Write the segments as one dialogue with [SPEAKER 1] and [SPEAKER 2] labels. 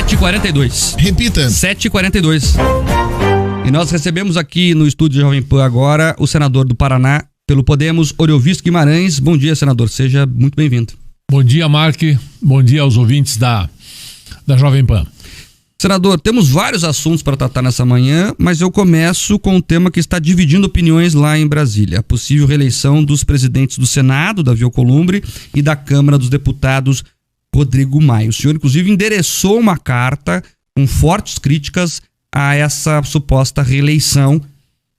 [SPEAKER 1] 7h42.
[SPEAKER 2] Repita.
[SPEAKER 1] 7h42. E nós recebemos aqui no estúdio Jovem Pan agora o senador do Paraná pelo Podemos, Oriovisto Guimarães. Bom dia, senador. Seja muito bem-vindo.
[SPEAKER 3] Bom dia, Mark. Bom dia aos ouvintes da Jovem Pan.
[SPEAKER 1] Senador, temos vários assuntos para tratar nessa manhã, mas eu começo com um tema que está dividindo opiniões lá em Brasília. A possível reeleição dos presidentes do Senado, Davi Alcolumbre, e da Câmara dos Deputados, Rodrigo Maia. O senhor, inclusive, endereçou uma carta com fortes críticas a essa suposta reeleição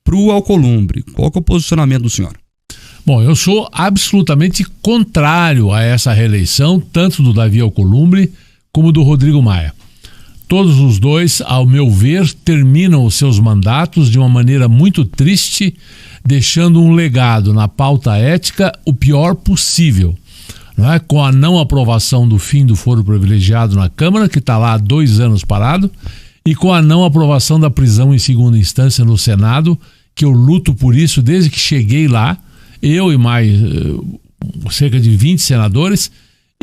[SPEAKER 1] para o Alcolumbre. Qual que é o posicionamento do senhor?
[SPEAKER 3] Bom, eu sou absolutamente contrário a essa reeleição, tanto do Davi Alcolumbre como do Rodrigo Maia. Todos os dois, ao meu ver, terminam os seus mandatos de uma maneira muito triste, deixando um legado na pauta ética o pior possível. Não é? Com a não aprovação do fim do foro privilegiado na Câmara, que está lá há 2 anos parado, e com a não aprovação da prisão em segunda instância no Senado, que eu luto por isso desde que cheguei lá, eu e mais cerca de 20 senadores,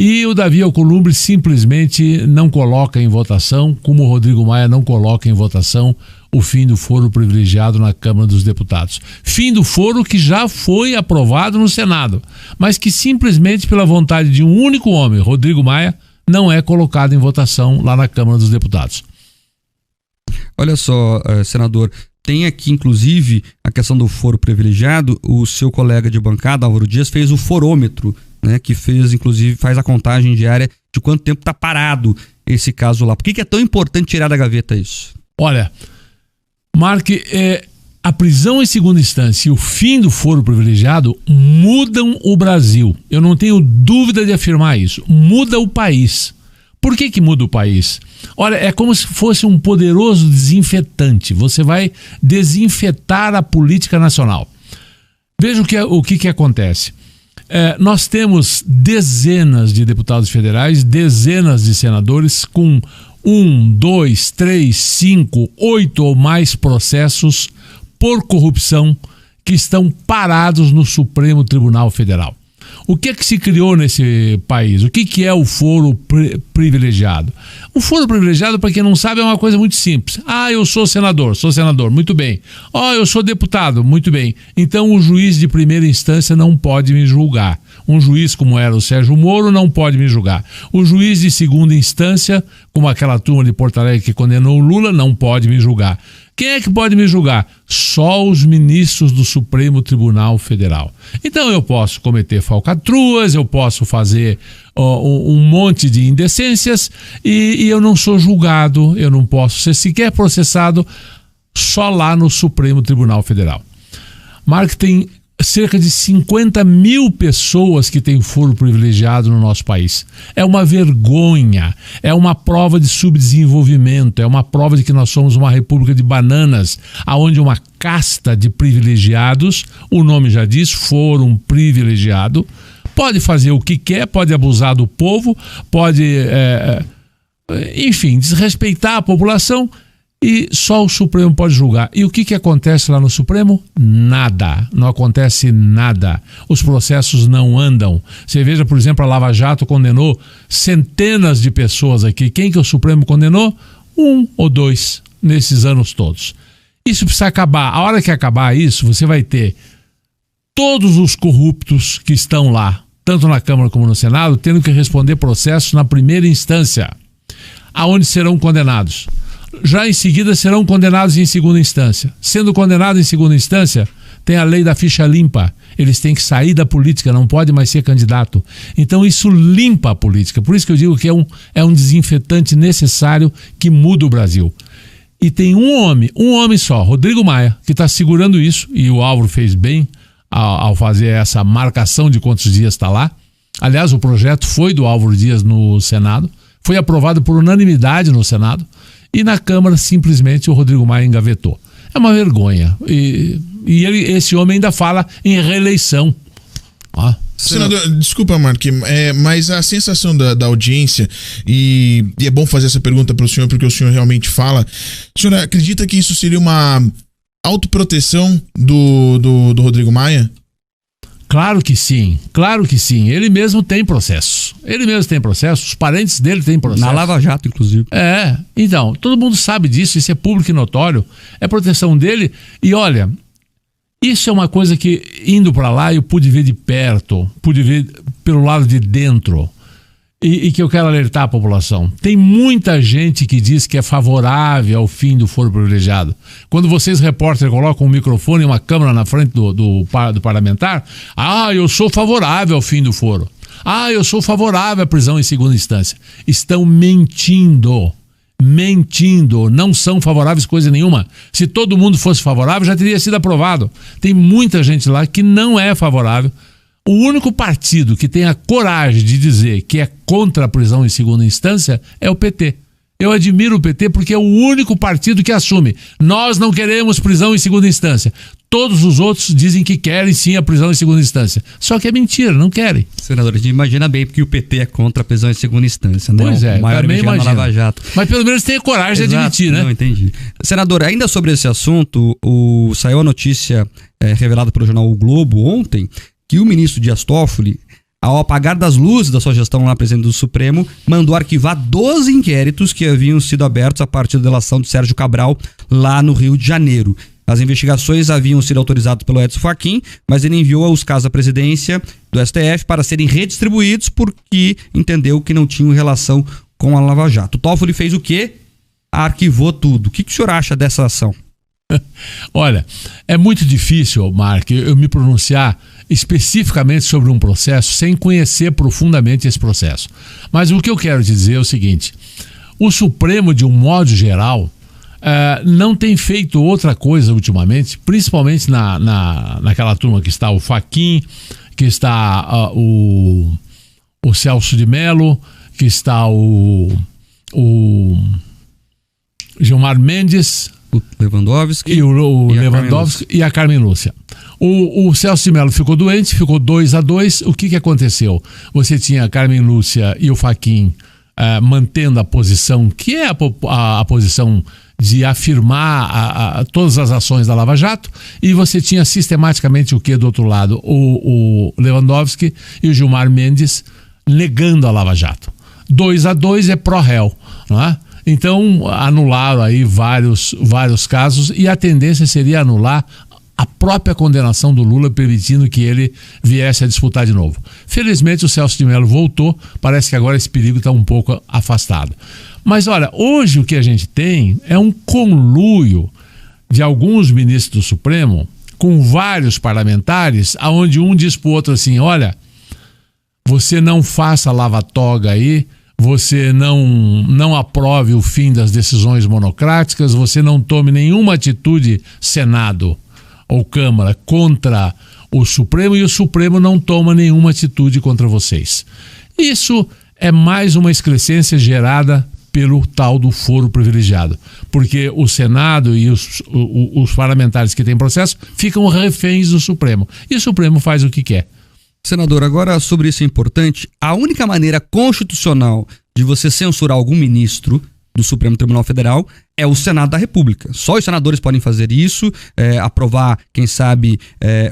[SPEAKER 3] e o Davi Alcolumbre simplesmente não coloca em votação, como o Rodrigo Maia não coloca em votação o fim do foro privilegiado na Câmara dos Deputados. Fim do foro que já foi aprovado no Senado, mas que simplesmente pela vontade de um único homem, Rodrigo Maia, não é colocado em votação lá na Câmara dos Deputados.
[SPEAKER 1] Olha só, senador, tem aqui inclusive a questão do foro privilegiado. O seu colega de bancada, Álvaro Dias, fez o forômetro, né, que faz a contagem diária de quanto tempo está parado esse caso lá. Por que é tão importante tirar da gaveta isso?
[SPEAKER 3] Olha, Mark, a prisão em segunda instância e o fim do foro privilegiado mudam o Brasil. Eu não tenho dúvida de afirmar isso. Muda o país. Por que muda o país? Olha, é como se fosse um poderoso desinfetante. Você vai desinfetar a política nacional. Veja o que acontece. Nós temos dezenas de deputados federais, dezenas de senadores com 1, 2, 3, 5, 8 ou mais processos por corrupção que estão parados no Supremo Tribunal Federal. O que é que se criou nesse país? O que é o foro privilegiado? O foro privilegiado, para quem não sabe, é uma coisa muito simples. Eu sou senador, muito bem. Eu sou deputado, muito bem. Então o juiz de primeira instância não pode me julgar. Um juiz como era o Sérgio Moro não pode me julgar. O juiz de segunda instância, como aquela turma de Porto Alegre que condenou o Lula, não pode me julgar. Quem é que pode me julgar? Só os ministros do Supremo Tribunal Federal. Então eu posso cometer falcatruas, eu posso fazer um monte de indecências e eu não sou julgado, eu não posso ser sequer processado só lá no Supremo Tribunal Federal. Mark, tem cerca de 50 mil pessoas que têm foro privilegiado no nosso país. É uma vergonha, é uma prova de subdesenvolvimento, é uma prova de que nós somos uma república de bananas, aonde uma casta de privilegiados, o nome já diz, foro privilegiado, pode fazer o que quer, pode abusar do povo, pode, enfim, desrespeitar a população, e só o Supremo pode julgar. E o que acontece lá no Supremo? Nada. Não acontece nada. Os processos não andam. Você veja, por exemplo, a Lava Jato condenou centenas de pessoas aqui. Quem que o Supremo condenou? 1 ou 2 nesses anos todos. Isso precisa acabar. A hora que acabar isso, você vai ter todos os corruptos que estão lá, tanto na Câmara como no Senado, tendo que responder processos na primeira instância, aonde serão condenados. Já em seguida serão condenados em segunda instância. Sendo condenados em segunda instância, tem a lei da ficha limpa. Eles têm que sair da política, não pode mais ser candidato. Então isso limpa a política. Por isso que eu digo que é um desinfetante necessário que muda o Brasil. E tem um homem só, Rodrigo Maia, que está segurando isso, e o Álvaro fez bem ao fazer essa marcação de quantos dias está lá. Aliás, o projeto foi do Álvaro Dias no Senado, foi aprovado por unanimidade no Senado, e na Câmara simplesmente o Rodrigo Maia engavetou. É uma vergonha. E esse homem ainda fala em reeleição.
[SPEAKER 2] Senador, desculpa, Mark, mas a sensação da audiência, e é bom fazer essa pergunta para o senhor, porque o senhor realmente fala, o senhor acredita que isso seria uma autoproteção do Rodrigo Maia?
[SPEAKER 3] Claro que sim. Ele mesmo tem processo. Os parentes dele têm processo.
[SPEAKER 1] Na Lava Jato, inclusive.
[SPEAKER 3] Então, todo mundo sabe disso, isso é público e notório. É proteção dele. E olha, isso é uma coisa que, indo para lá, eu pude ver de perto, pude ver pelo lado de dentro. E que eu quero alertar a população. Tem muita gente que diz que é favorável ao fim do foro privilegiado. Quando vocês, repórteres, colocam um microfone e uma câmera na frente do parlamentar, eu sou favorável ao fim do foro. Eu sou favorável à prisão em segunda instância. Estão mentindo. Não são favoráveis coisa nenhuma. Se todo mundo fosse favorável, já teria sido aprovado. Tem muita gente lá que não é favorável. O único partido que tem a coragem de dizer que é contra a prisão em segunda instância é o PT. Eu admiro o PT porque é o único partido que assume: nós não queremos prisão em segunda instância. Todos os outros dizem que querem sim a prisão em segunda instância. Só que é mentira, não querem.
[SPEAKER 1] Senador, a gente imagina bem porque o PT é contra a prisão em segunda instância, né?
[SPEAKER 3] Pois é,
[SPEAKER 1] o maior
[SPEAKER 3] também imagina.
[SPEAKER 1] Lava Jato.
[SPEAKER 3] Mas pelo menos tem a coragem de admitir, né?
[SPEAKER 1] Não, entendi. Senador, ainda sobre esse assunto, saiu a notícia revelada pelo jornal O Globo ontem, que o ministro Dias Toffoli, ao apagar das luzes da sua gestão lá presidente do Supremo, mandou arquivar 12 inquéritos que haviam sido abertos a partir da delação de Sérgio Cabral lá no Rio de Janeiro. As investigações haviam sido autorizadas pelo Edson Fachin, mas ele enviou os casos à presidência do STF para serem redistribuídos porque entendeu que não tinham relação com a Lava Jato. O Toffoli fez o quê? Arquivou tudo. O que o senhor acha dessa ação?
[SPEAKER 3] Olha, é muito difícil, Mark, eu me pronunciar especificamente sobre um processo sem conhecer profundamente esse processo. Mas o que eu quero te dizer é o seguinte: o Supremo, de um modo geral, não tem feito outra coisa ultimamente, principalmente naquela turma que está o Fachin, que está o Celso de Mello, que está o Gilmar Mendes,
[SPEAKER 1] o Lewandowski
[SPEAKER 3] e o Lewandowski e a Carmen Lúcia. O Celso de Mello ficou doente, ficou 2-2. O que aconteceu? Você tinha a Carmen Lúcia e o Fachin mantendo a posição, que é a posição de afirmar todas as ações da Lava Jato, e você tinha sistematicamente o que do outro lado? O Lewandowski e o Gilmar Mendes negando a Lava Jato. 2-2 é pró-réu, não é? Então anularam aí vários casos, e a tendência seria anular a própria condenação do Lula, permitindo que ele viesse a disputar de novo. Felizmente o Celso de Mello voltou, parece que agora esse perigo está um pouco afastado. Mas olha, hoje o que a gente tem é um conluio de alguns ministros do Supremo com vários parlamentares, aonde um diz para o outro assim: olha, você não faça lava-toga aí, você não aprove o fim das decisões monocráticas, você não tome nenhuma atitude, Senado ou Câmara, contra o Supremo, e o Supremo não toma nenhuma atitude contra vocês. Isso é mais uma excrescência gerada pelo tal do foro privilegiado, porque o Senado e os parlamentares que têm processo ficam reféns do Supremo, e o Supremo faz o que quer.
[SPEAKER 1] Senador, agora sobre isso é importante: a única maneira constitucional de você censurar algum ministro do Supremo Tribunal Federal é o Senado da República. Só os senadores podem fazer isso, aprovar, quem sabe,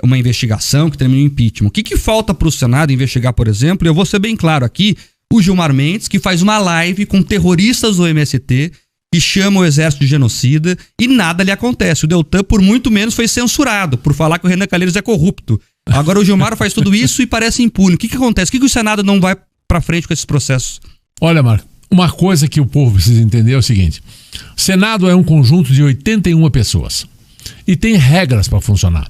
[SPEAKER 1] uma investigação que termine o impeachment. O que falta para o Senado investigar, por exemplo? Eu vou ser bem claro aqui: o Gilmar Mendes, que faz uma live com terroristas do MST, que chama o exército de genocida, e nada lhe acontece. O Deltan, por muito menos, foi censurado por falar que o Renan Calheiros é corrupto. Agora o Gilmar faz tudo isso e parece impune. O que acontece? Por que o Senado não vai para frente com esses processos?
[SPEAKER 3] Olha, Marco, uma coisa que o povo precisa entender é o seguinte: o Senado é um conjunto de 81 pessoas e tem regras para funcionar.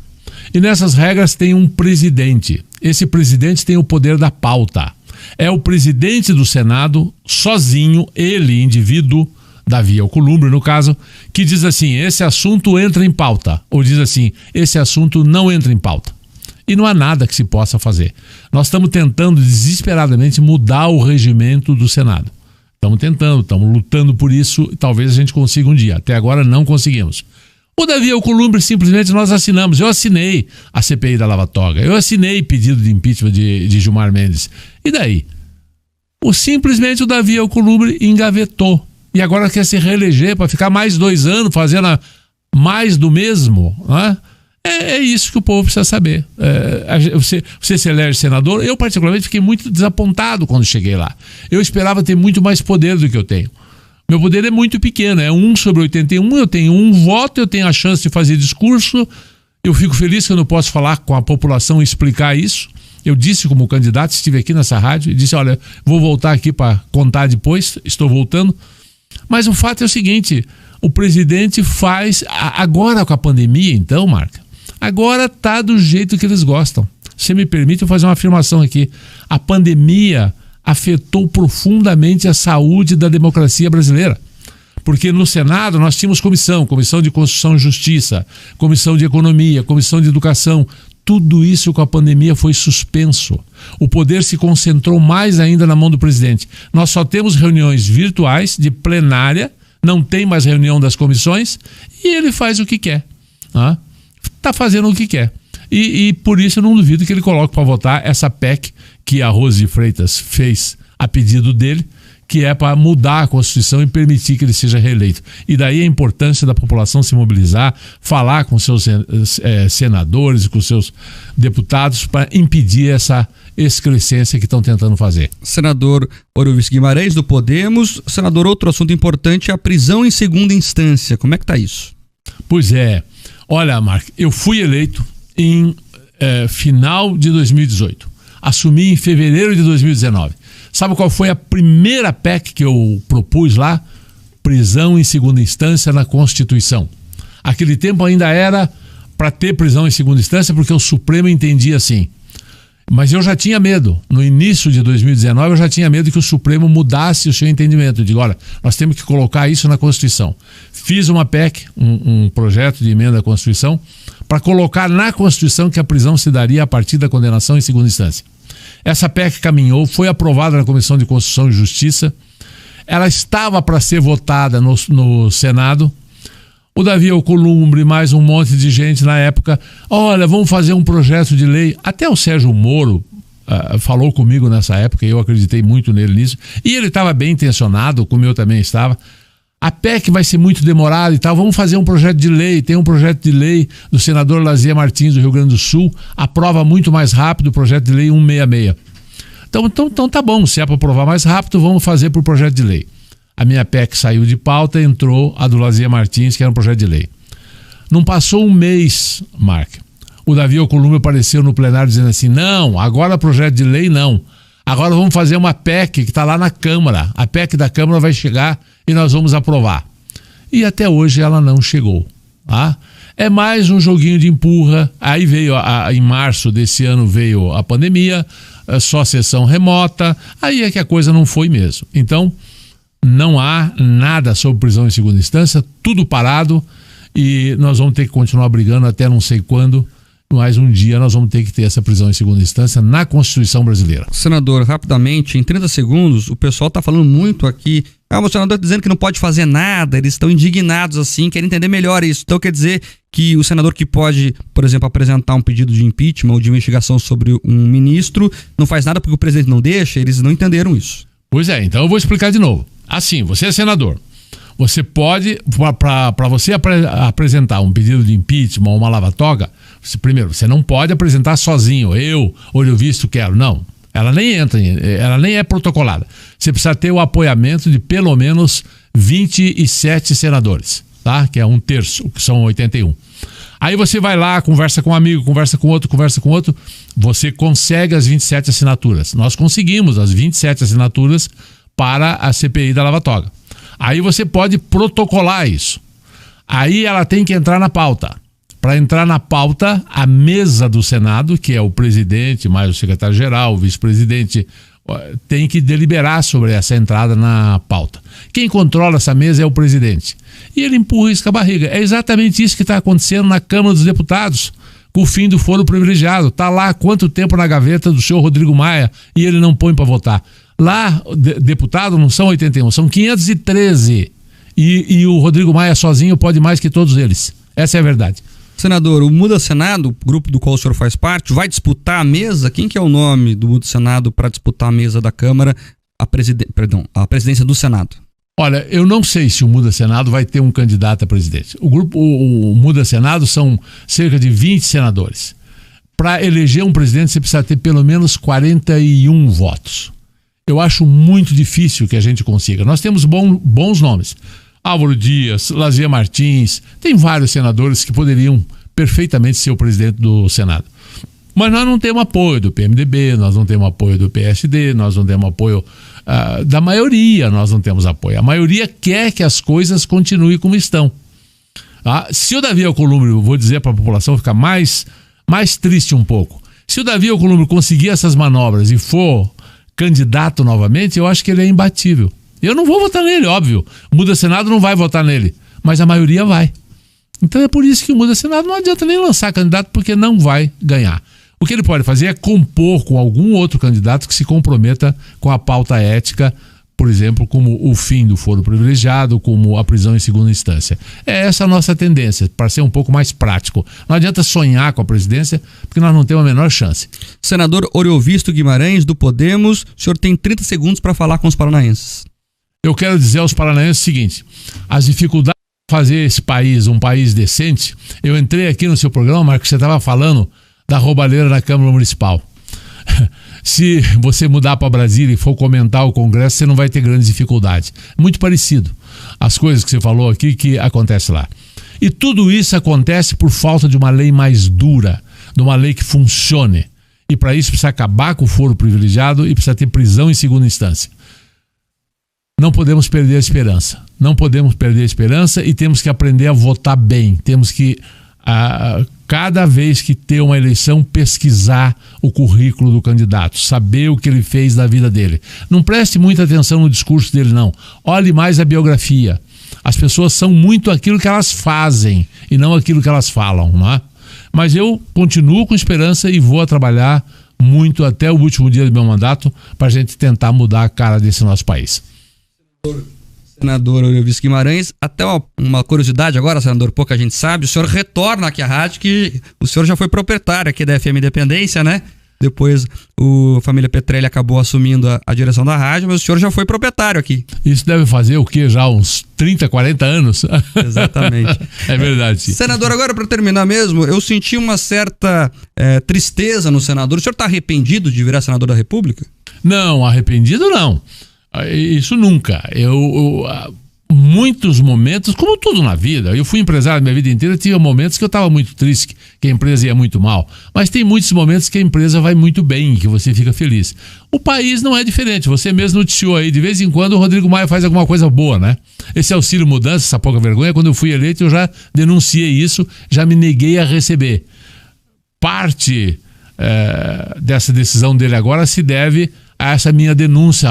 [SPEAKER 3] E nessas regras tem um presidente. Esse presidente tem o poder da pauta. É o presidente do Senado, sozinho, ele, indivíduo, Davi Alcolumbre, no caso, que diz assim: esse assunto entra em pauta. Ou diz assim: esse assunto não entra em pauta. E não há nada que se possa fazer. Nós estamos tentando desesperadamente mudar o regimento do Senado. Estamos lutando por isso, e talvez a gente consiga um dia. Até agora não conseguimos. O Davi Alcolumbre, simplesmente nós assinamos. Eu assinei a CPI da Lava Toga. Eu assinei pedido de impeachment de Gilmar Mendes. E daí? Simplesmente o Davi Alcolumbre engavetou. E agora quer se reeleger para ficar mais 2 anos fazendo mais do mesmo, né? É isso que o povo precisa saber. Você se elege senador. Eu, particularmente, fiquei muito desapontado quando cheguei lá. Eu esperava ter muito mais poder do que eu tenho. Meu poder é muito pequeno, é 1/81, eu tenho um voto, eu tenho a chance de fazer discurso. Eu fico feliz que eu não posso falar com a população e explicar isso. Eu disse como candidato, estive aqui nessa rádio e disse, olha, vou voltar aqui para contar depois, estou voltando. Mas o fato é o seguinte, o presidente faz, agora com a pandemia então, Marca, agora está do jeito que eles gostam. Se me permite eu fazer uma afirmação aqui, a pandemia afetou profundamente a saúde da democracia brasileira. Porque no Senado nós tínhamos comissão de Constituição e Justiça, comissão de Economia, comissão de Educação. Tudo isso com a pandemia foi suspenso. O poder se concentrou mais ainda na mão do presidente. Nós só temos reuniões virtuais de plenária, não tem mais reunião das comissões e ele faz o que quer. Está fazendo o que quer. E por isso eu não duvido que ele coloque para votar essa PEC que a Rose de Freitas fez a pedido dele, que é para mudar a Constituição e permitir que ele seja reeleito. E daí a importância da população se mobilizar, falar com seus senadores e com seus deputados para impedir essa excrescência que estão tentando fazer.
[SPEAKER 1] Senador Oruvice Guimarães, do Podemos. Senador, outro assunto importante é a prisão em segunda instância. Como é que está isso?
[SPEAKER 3] Pois é. Olha, Marco, eu fui eleito em final de 2018. Assumi em fevereiro de 2019. Sabe qual foi a primeira PEC que eu propus lá? Prisão em segunda instância na Constituição. Aquele tempo ainda era para ter prisão em segunda instância porque o Supremo entendia assim. Mas eu já tinha medo. No início de 2019 eu já tinha medo que o Supremo mudasse o seu entendimento. Eu digo, olha, nós temos que colocar isso na Constituição. Fiz uma PEC, um projeto de emenda à Constituição, para colocar na Constituição que a prisão se daria a partir da condenação em segunda instância. Essa PEC caminhou, foi aprovada na Comissão de Constituição e Justiça. Ela estava para ser votada no Senado. O Davi Alcolumbre, mais um monte de gente na época, olha, vamos fazer um projeto de lei. Até o Sérgio Moro falou comigo nessa época, e eu acreditei muito nele nisso. E ele estava bem intencionado, como eu também estava. A PEC vai ser muito demorada e tal, vamos fazer um projeto de lei. Tem um projeto de lei do senador Lazier Martins do Rio Grande do Sul, aprova muito mais rápido o projeto de lei 166. Então tá bom, se é para aprovar mais rápido, vamos fazer por projeto de lei. A minha PEC saiu de pauta, entrou a do Lazier Martins, que era um projeto de lei. Não passou um mês, Mark, o Davi Alcolumbre apareceu no plenário dizendo assim, não, agora projeto de lei não. Agora vamos fazer uma PEC que está lá na Câmara. A PEC da Câmara vai chegar e nós vamos aprovar. E até hoje ela não chegou. Tá? É mais um joguinho de empurra. Aí veio, em março desse ano, veio a pandemia, só sessão remota. Aí é que a coisa não foi mesmo. Então, não há nada sobre prisão em segunda instância, tudo parado e nós vamos ter que continuar brigando até não sei quando. Mas um dia nós vamos ter que ter essa prisão em segunda instância na Constituição brasileira.
[SPEAKER 1] Senador, rapidamente, em 30 segundos, o pessoal está falando muito aqui. O senador está dizendo que não pode fazer nada, eles estão indignados assim, querem entender melhor isso. Então quer dizer que o senador que pode, por exemplo, apresentar um pedido de impeachment ou de investigação sobre um ministro, não faz nada porque o presidente não deixa, eles não entenderam isso.
[SPEAKER 3] Pois é, então eu vou explicar de novo. Assim, você é senador. Você pode, para você apresentar um pedido de impeachment ou uma lava-toga, primeiro, você não pode apresentar sozinho, eu visto, quero, não. Ela nem entra, ela nem é protocolada. Você precisa ter o apoiamento de pelo menos 27 senadores, tá? Que é 1/3, que são 81. Aí você vai lá, conversa com um amigo, conversa com outro, você consegue as 27 assinaturas. Nós conseguimos as 27 assinaturas para a CPI da lava-toga. Aí você pode protocolar isso. Aí ela tem que entrar na pauta. Para entrar na pauta, a mesa do Senado, que é o presidente, mais o secretário-geral, o vice-presidente, tem que deliberar sobre essa entrada na pauta. Quem controla essa mesa é o presidente. E ele empurra isso com a barriga. É exatamente isso que está acontecendo na Câmara dos Deputados, com o fim do foro privilegiado. Está lá há quanto tempo na gaveta do senhor Rodrigo Maia e ele não põe para votar. Lá, deputado, não são 81, são 513. E o Rodrigo Maia sozinho pode mais que todos eles. Essa é a verdade.
[SPEAKER 1] Senador, o Muda Senado, grupo do qual o senhor faz parte, vai disputar a mesa? Quem que é o nome do Muda Senado para disputar a mesa da Câmara, a presidência do Senado?
[SPEAKER 3] Olha, eu não sei se o Muda Senado vai ter um candidato a presidente. O Muda Senado são cerca de 20 senadores. Para eleger um presidente, você precisa ter pelo menos 41 votos. Eu acho muito difícil que a gente consiga. Nós temos bons nomes. Álvaro Dias, Lazier Martins, tem vários senadores que poderiam perfeitamente ser o presidente do Senado. Mas nós não temos apoio do PMDB, nós não temos apoio do PSD, nós não temos apoio da maioria, nós não temos apoio. A maioria quer que as coisas continuem como estão. Se o Davi Alcolumbre, vou dizer para a população ficar mais triste um pouco, se o Davi Alcolumbre conseguir essas manobras e for candidato novamente, eu acho que ele é imbatível. Eu não vou votar nele, óbvio. O Muda Senado não vai votar nele, mas a maioria vai. Então é por isso que o Muda Senado não adianta nem lançar candidato, porque não vai ganhar. O que ele pode fazer é compor com algum outro candidato que se comprometa com a pauta ética, por exemplo, como o fim do foro privilegiado, como a prisão em segunda instância. É essa a nossa tendência, para ser um pouco mais prático. Não adianta sonhar com a presidência, porque nós não temos a menor chance.
[SPEAKER 1] Senador Oriovisto Guimarães, do Podemos, o senhor tem 30 segundos para falar com os paranaenses.
[SPEAKER 3] Eu quero dizer aos paranaenses o seguinte: as dificuldades de fazer esse país um país decente, eu entrei aqui no seu programa, Marcos, você estava falando da roubalheira na Câmara Municipal. Se você mudar para Brasília e for comentar o Congresso, você não vai ter grandes dificuldades. Muito parecido as coisas que você falou aqui que acontece lá. E tudo isso acontece por falta de uma lei mais dura, de uma lei que funcione. E para isso precisa acabar com o foro privilegiado e precisa ter prisão em segunda instância. Não podemos perder a esperança. Não podemos perder a esperança e temos que aprender a votar bem. Temos que cada vez que ter uma eleição, pesquisar o currículo do candidato, saber o que ele fez da vida dele. Não preste muita atenção no discurso dele, não. Olhe mais a biografia. As pessoas são muito aquilo que elas fazem e não aquilo que elas falam, não é? Mas eu continuo com esperança e vou trabalhar muito até o último dia do meu mandato para a gente tentar mudar a cara desse nosso país.
[SPEAKER 1] Senador Oriovisto Guimarães, até uma curiosidade agora, senador, pouca gente sabe, o senhor retorna aqui à rádio, que o senhor já foi proprietário aqui da FM Independência, né? Depois a família Petrelli acabou assumindo a direção da rádio, mas o senhor já foi proprietário aqui.
[SPEAKER 3] Isso deve fazer o quê? Já uns 30, 40 anos?
[SPEAKER 1] Exatamente.
[SPEAKER 3] É verdade, sim.
[SPEAKER 1] Senador, agora para terminar mesmo, eu senti uma certa tristeza no senador. O senhor está arrependido de virar senador da República?
[SPEAKER 3] Não, arrependido não. Isso nunca. Muitos momentos, como tudo na vida, eu fui empresário minha vida inteira, tinha momentos que eu estava muito triste, que a empresa ia muito mal, mas tem muitos momentos que a empresa vai muito bem, que você fica feliz. O país não é diferente, você mesmo noticiou aí, de vez em quando o Rodrigo Maia faz alguma coisa boa, né? Esse auxílio mudança, essa pouca vergonha, quando eu fui eleito eu já denunciei isso, já me neguei a receber. Parte dessa decisão dele agora se deve a essa minha denúncia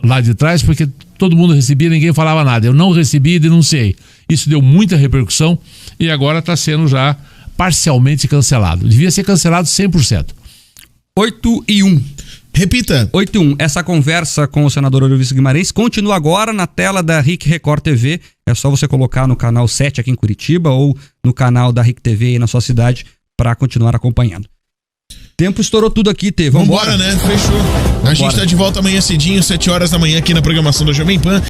[SPEAKER 3] lá de trás, porque todo mundo recebia, ninguém falava nada. Eu não recebi e denunciei. Isso deu muita repercussão e agora está sendo já parcialmente cancelado. Devia ser cancelado 100%.
[SPEAKER 1] 8:01.
[SPEAKER 2] Repita.
[SPEAKER 1] 8:01. Essa conversa com o senador Oriovisto Guimarães continua agora na tela da RIC Record TV. É só você colocar no canal 7 aqui em Curitiba ou no canal da RIC TV aí na sua cidade para continuar acompanhando. Tempo estourou tudo aqui, Tê.
[SPEAKER 2] Vambora, né? Fechou. A gente tá de volta amanhã cedinho, 7 horas da manhã aqui na programação da Jovem Pan.